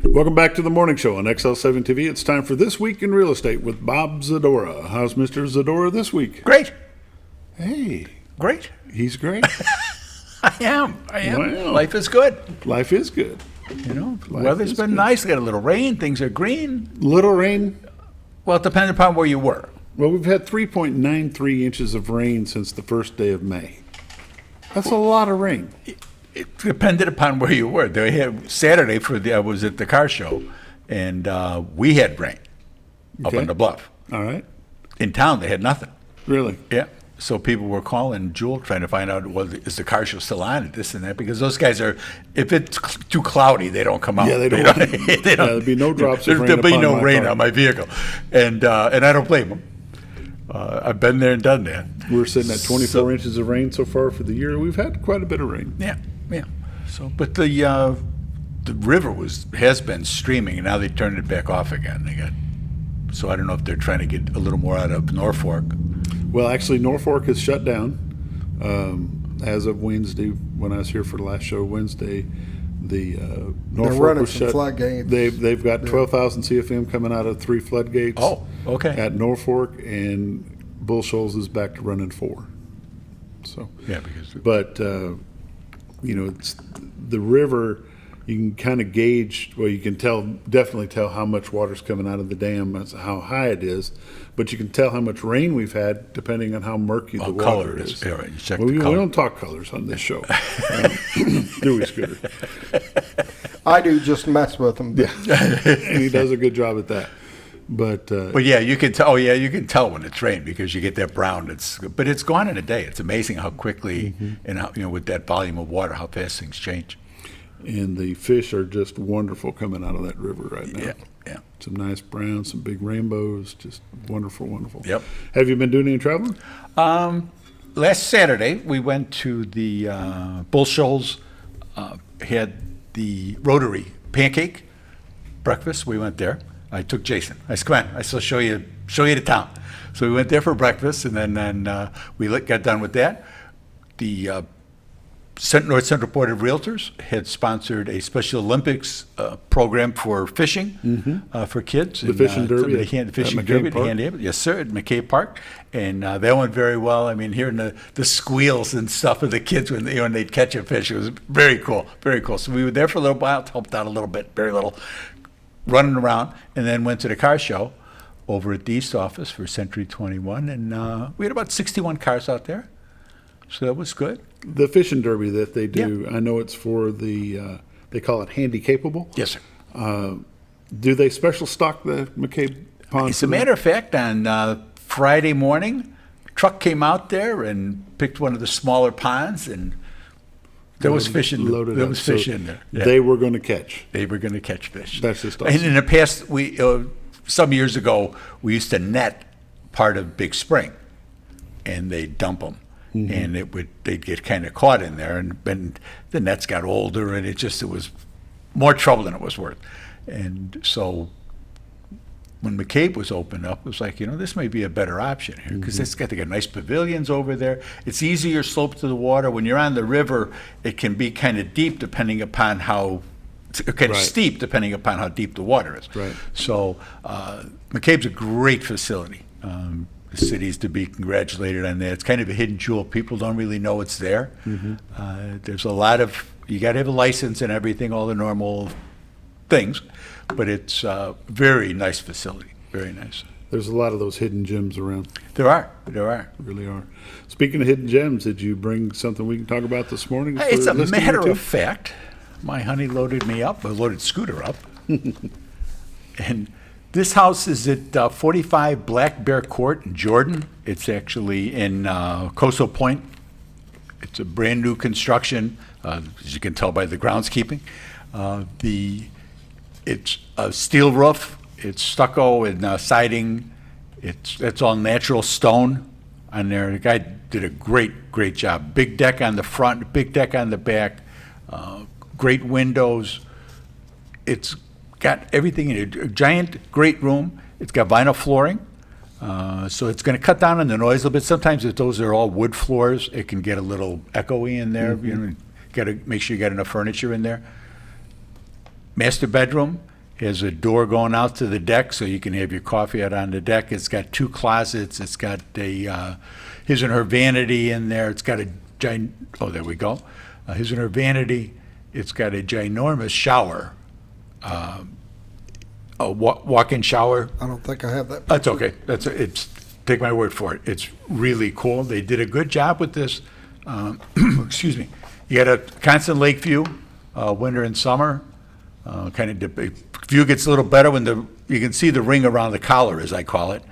Welcome back to the morning show on XL7 TV. It's time for This Week in Real Estate with Bob Zadora. How's Mr. Zadora this week? Great. Hey, Great. he's great. I am. Wow. Life is good. Life is good. You know, Life weather's is been good. nice. Got a little rain. Things are green. Little rain. Well, it depends upon where you were. Well, we've had 3.93 inches of rain since the first day of May. That's a lot of rain. It depended upon where you were. They had Saturday I was at the car show, and we had rain up Okay. on the bluff. All right. In town, they had nothing. Really? Yeah. So people were calling Jewel trying to find out, well, is the car show still on, this and that? Because those guys are, if it's too cloudy, they don't come out. Yeah, they don't. They don't. There'd be no drops of rain There'll be upon no my rain car. on my vehicle. And I don't blame them. I've been there and done that. We're sitting at 24 So- inches of rain so far for the year. We've had quite a bit of rain. Yeah, yeah. So, but the river has been streaming, and now they turned it back off again. So I don't know if they're trying to get a little more out of Norfolk. Well, actually, Norfolk is shut down as of Wednesday. When I was here for the last show Wednesday, the Norfolk running was some shut. floodgates. They've got 12,000 CFM coming out of 3 floodgates. Oh, okay. At Norfolk, and Bull Shoals is back to running 4. So, Yeah, because but it's the river. You can kind of gauge. Well, you can definitely tell how much water's coming out of the dam. That's how high it is. But you can tell how much rain we've had depending on how murky the water color is. is. Yeah, right. You check Well, the we color. don't talk colors on this show, do we, Scooter? I do just mess with them. Yeah, and he does a good job at that. But But yeah, you can tell. Oh yeah, you can tell when it's rained because you get that brown. But it's gone in a day. It's amazing how quickly and how with that volume of water, how fast things change. and the fish are just wonderful coming out of that river right now. Yeah, yeah. Some nice browns, some big rainbows, just wonderful, wonderful. Yep. Have you been doing any traveling? Last Saturday, we went to the Bull Shoals, had the Rotary pancake breakfast. We went there. I took Jason. I said, come on, I still show you the town. So we went there for breakfast, and then we got done with that. The North Central Board of Realtors had sponsored a Special Olympics program for fishing for kids. The fishing derby The at fishing McCabe derby. Park? Yes, sir, at McCabe Park. And that went very well. I mean, hearing the squeals and stuff of the kids when they'd catch a fish, it was very cool, very cool. So we were there for a little while, helped out a little bit, very little, running around, and then went to the car show over at the East office for Century 21. And we had about 61 cars out there. So that was good. The fishing derby that they do, I know it's for the, they call it Handy Capable. Yes, sir. Do they special stock the McCabe Pond? As a matter of fact, on Friday morning, truck came out there and picked one of the smaller ponds, and there was fish in Loaded there. up. Was fish So in there. Yeah. They were going to catch. They were going to catch fish. That's just And awesome. in the past, we some years ago, we used to net part of Big Spring, and they'd dump them. And they'd get kind of caught in there, and the nets got older, and it was more trouble than it was worth. And so when McCabe was opened up, it was like, this may be a better option here because they got nice pavilions over there. It's easier slope to the water. When you're on the river, it can be kind of deep depending upon how kind of Right. steep depending upon how deep the water is. Right. So McCabe's a great facility. The city's to be congratulated on that. It's kind of a hidden jewel. People don't really know it's there. There's a lot of, you got to have a license and everything, all the normal things, but it's a very nice facility, very nice. There's a lot of those hidden gems around. There are. Really are. Speaking of hidden gems, did you bring something we can talk about this morning? for It's a listening matter to? of fact, my honey loaded me up, loaded Scooter up, and this house is at 45 Black Bear Court in Jordan. It's actually in Coastal Point. It's a brand new construction, as you can tell by the groundskeeping. It's a steel roof. It's stucco and siding. It's all natural stone on there. The guy did a great job. Big deck on the front, big deck on the back, great windows. It's got everything in it. A giant, great room. It's got vinyl flooring, so it's going to cut down on the noise a little bit. Sometimes if those are all wood floors, it can get a little echoey in there. You got to make sure you got enough furniture in there. Master bedroom It has a door going out to the deck, so you can have your coffee out on the deck. It's got 2 closets. It's got a his and her vanity in there. It's got a there we go. His and her vanity. It's got a ginormous shower, a walk-in shower. I don't think I have that. That's okay. It's take my word for it. It's really cool. They did a good job with this. Excuse me. You got a constant lake view, winter and summer. The view gets a little better when you can see the ring around the collar, as I call it,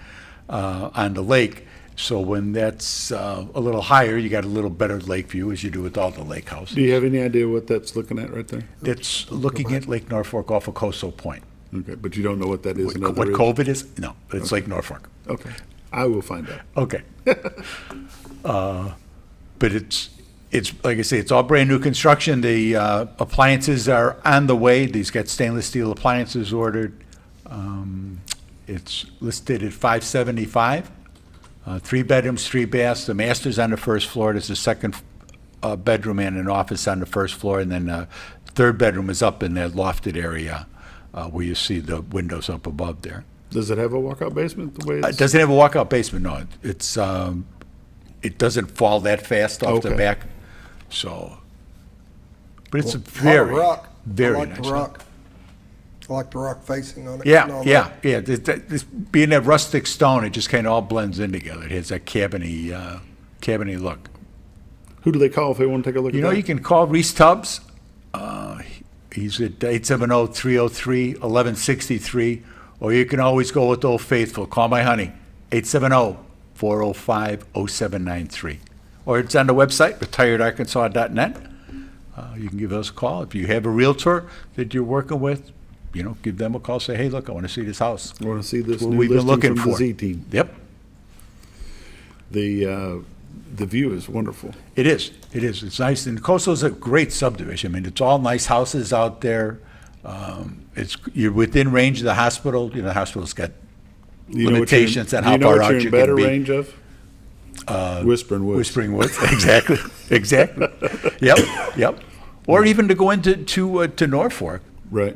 on the lake. So when that's a little higher, you got a little better lake view, as you do with all the lake houses. Do you have any idea what that's looking at right there? It's looking at Lake Norfolk off of Coastal Point. Okay, but you don't know what that is. in other What words? cove it is? No, it's Lake Norfolk. Okay, I will find out. Okay. But it's like I say, it's all brand new construction. The appliances are on the way. These got stainless steel appliances ordered. It's listed at $575. 3 bedrooms, 3 baths. The master's on the first floor. There's a second bedroom and an office on the first floor, and then the third bedroom is up in that lofted area where you see the windows up above there. Does it have a walkout basement? The way It it's doesn't have a walkout basement. No, it doesn't fall that fast off the Okay. back. So, but it's a Lot of very, rock. very I like nice the house. rock. I like the rock facing on it. and Yeah, all yeah, that. yeah. This being that rustic stone, it just kind of all blends in together. It has that cabiny look. Who do they call if they want to take a look You at know, that? you can call Reese Tubbs. He's at 870-303-1163, or you can always go with Old Faithful. Call my honey, 870-405-0793. Or it's on the website, retiredarkansas.net. You can give us a call. If you have a realtor that you're working with, give them a call. Say, hey, look, I want to see this house. I want to see this What new we've been listing looking from the for. Z team. Yep, The view is wonderful. it is. It is. It's nice. And Coastal's a great subdivision. I mean, it's all nice houses out there. You're within range of the hospital. The hospital's got You know what limitations you're, on how you know far what out you're you in better can be. range of? Whispering Woods. Whispering Woods. Exactly. Exactly. Yep. Yep. Or even to go into to Norfolk. Right.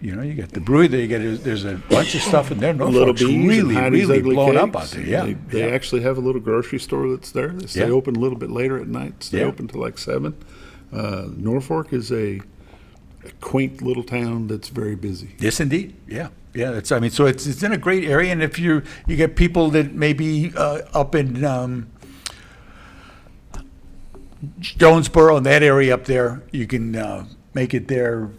You got the brewery there. There's a bunch of stuff in there. Little Norfolk's Bees and really, Heidi's really Ugly blown up Cakes. out there. Yeah. They yeah. actually have a little grocery store that's there. They stay Yeah. open a little bit later at night. Stay Yeah. open till like 7. Norfolk is a quaint little town that's very busy. Yes, indeed. Yeah, yeah. So it's in a great area, and if you get people that may be up in Jonesboro and that area up there, you can make it there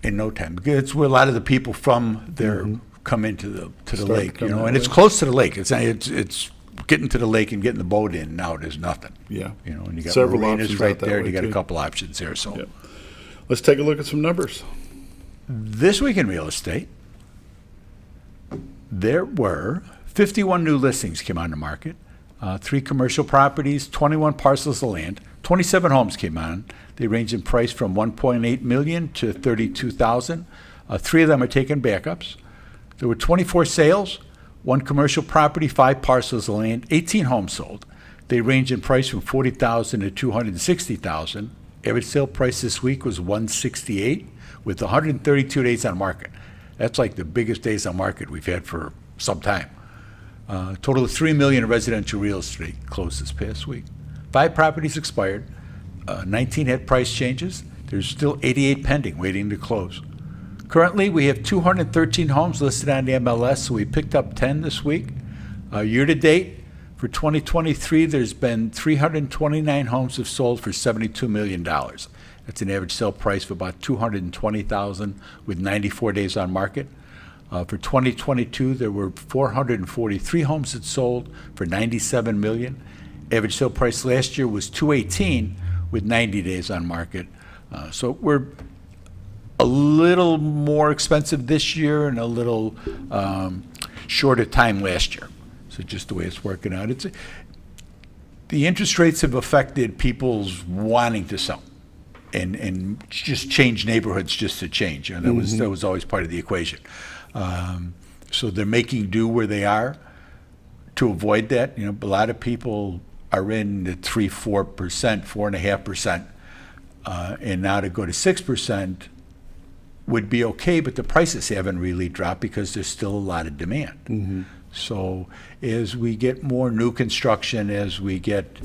in no time. Because it's where a lot of the people from there come into the Start lake, to come that and it's way. close to the lake. It's getting to the lake and getting the boat in and out is nothing. Yeah. And you got Several marinas options right out that there. way, You got a too. couple options there. So Yep. Let's take a look at some numbers. this week in real estate, there were 51 new listings came on the market, 3 commercial properties, 21 parcels of land, 27 homes came on. They range in price from $1.8 million to $32,000. 3 of them are taking backups. There were 24 sales, 1 commercial property, 5 parcels of land, 18 homes sold. They range in price from $40,000 to $260,000. Average sale price this week was $168, with 132 days on market. That's like the biggest days on market we've had for some time. Total of $3 million in residential real estate closed this past week. 5 properties expired. 19 had price changes. There's still 88 pending, waiting to close. Currently, we have 213 homes listed on the MLS, so we picked up 10 this week. Year to date, for 2023, there's been 329 homes have sold for $72 million. That's an average sale price of about $220,000 with 94 days on market. For 2022, there were 443 homes that sold for $97 million. Average sale price last year was $218 with 90 days on market. So we're a little more expensive this year and a little shorter time last year. So just the way it's working out. The interest rates have affected people's wanting to sell and just change neighborhoods just to change. That was always part of the equation. So they're making do where they are to avoid that. A lot of people are in the 3-4%, 4.5%, and now to go to 6%, would be okay, but the prices haven't really dropped because there's still a lot of demand. So as we get more new construction, as we get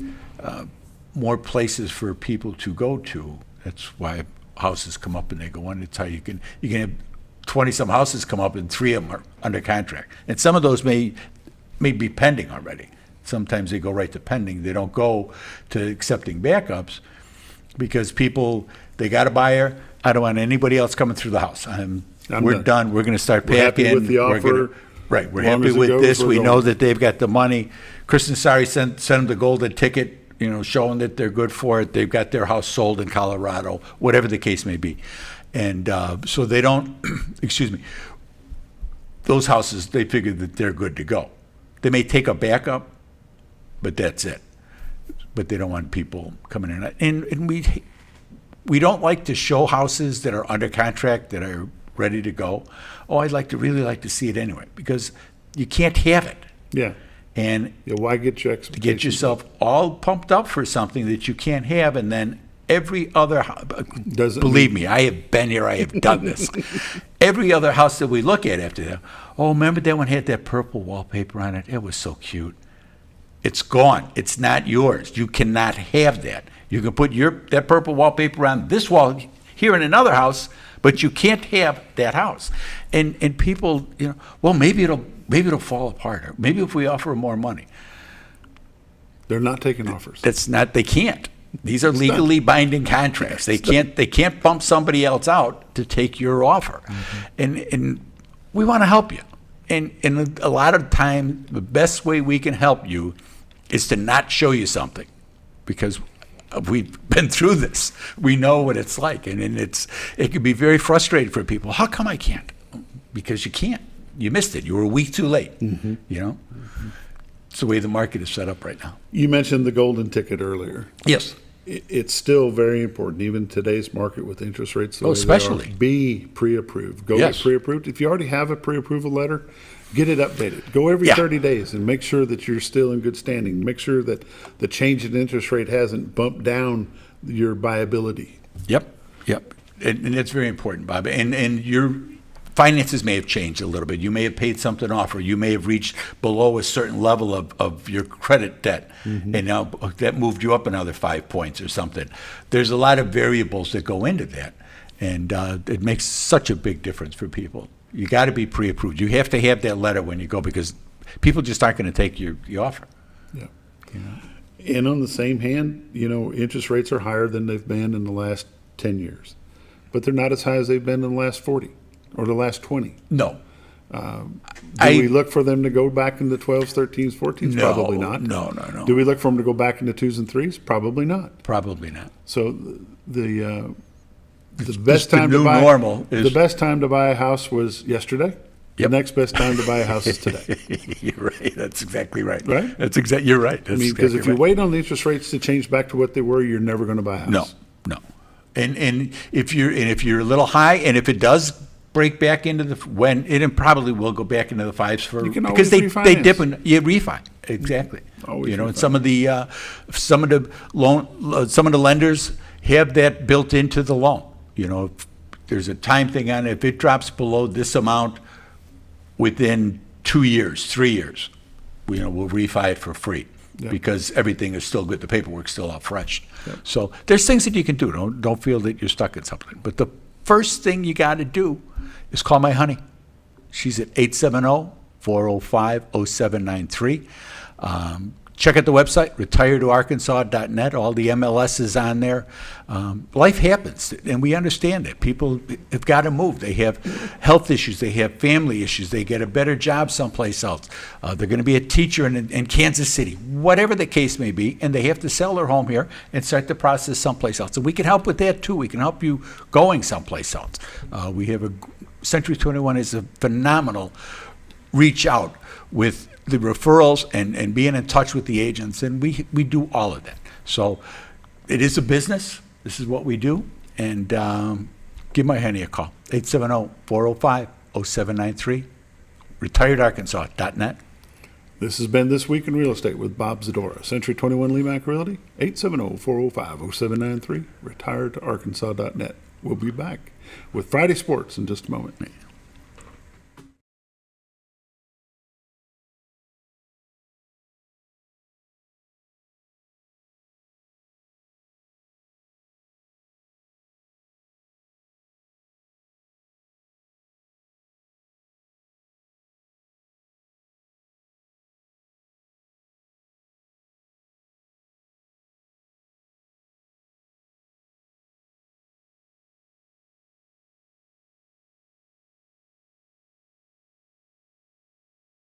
more places for people to go to, that's why houses come up and they go on. It's how you can have 20-some houses come up and 3 of them are under contract. And some of those may be pending already. Sometimes they go right to pending. They don't go to accepting backups because people, they got a buyer. I don't want anybody else coming through the house. We're done. We're going to start We're happy packing. with the We're offer. right. We're As long happy as it with goes, this. we're We going. know that they've got the money. Kristen Sari sent them the golden ticket, showing that they're good for it. They've got their house sold in Colorado, whatever the case may be. And so they don't, excuse me, those houses, they figure that they're good to go. They may take a backup, but that's it. But they don't want people coming in. And we don't like to show houses that are under contract, that are ready to go. Oh, really like to see it anyway, because you can't have it. Yeah. And Yeah, why get your to expectations? get yourself all pumped up for something that you can't have, and then every other Doesn't believe me, I have been here, I have done this. Every other house that we look at after that, oh, remember that one had that purple wallpaper on it? It was so cute. It's gone. It's not yours. You cannot have that. You can put that purple wallpaper on this wall here in another house, but you can't have that house. And people, well, maybe it'll fall apart. Or maybe if we offer more money. They're not taking offers. They can't. These are legally binding contracts. They can't bump somebody else out to take your offer. And we want to help you. And a lot of time, the best way we can help you is to not show you something, because we've been through this. We know what it's like, and it can be very frustrating for people. How come I can't? Because you can't. You missed it. You were a week too late. It's the way the market is set up right now. You mentioned the golden ticket earlier. Yes. It's still very important, even in today's market with interest rates. the way they are, especially. Be pre-approved. Go Yes. get pre-approved. If you already have a pre-approval letter, get it updated. Go every Yeah. 30 days and make sure that you're still in good standing. Make sure that the change in interest rate hasn't bumped down your viability. Yep. And that's very important, Bob. And your finances may have changed a little bit. You may have paid something off, or you may have reached below a certain level of your credit debt, and now that moved you up another 5 points or something. There's a lot of variables that go into that, and it makes such a big difference for people. You got to be pre-approved. You have to have that letter when you go, because people just aren't going to take your offer. Yeah. And on the same hand, interest rates are higher than they've been in the last 10 years, but they're not as high as they've been in the last 40 or the last 20. No. Do we look for them to go back into 12s, 13s, 14s? No, Probably not. No. Do we look for them to go back into 2s and 3s? Probably not. Probably not. So the best the time to new buy normal is- the best time to buy a house was yesterday. Yep. The next best time to buy a house is today. You're right. That's exactly right. Right? You're right. That's Because exactly if you right. wait on the interest rates to change back to what they were, you're never going to buy a house. No. And if you're a little high, and if it does break back into it probably will go back into the 5s You can because always they refinance. dip and you refi. Exactly. Always and refi. some of the lenders have that built into the loan. If there's a time thing on it. If it drops below this amount within 2 years, 3 years, we'll refi it for free. Yeah. Because everything is still good, the paperwork's still out fresh. So there's things that you can do. Don't feel that you're stuck in something. But the first thing you got to do is call my honey. She's at 870-405-0793. Check out the website, retiretoarkansas.net. All the MLS is on there. Life happens, and we understand that. People have got to move. They have health issues. They have family issues. They get a better job someplace else. They're going to be a teacher in Kansas City, whatever the case may be, and they have to sell their home here and start the process someplace else. And we can help with that, too. We can help you going someplace else. We have Century 21 is a phenomenal reach out with the referrals and being in touch with the agents, and we do all of that. So it is a business. This is what we do, and give my honey a call, 870-405-0793, retiredarkansas.net. This has been This Week in Real Estate with Bob Zadora, Century 21 Lemac Realty, 870-405-0793, retiredtoarkansas.net. We'll be back with Friday Sports in just a moment.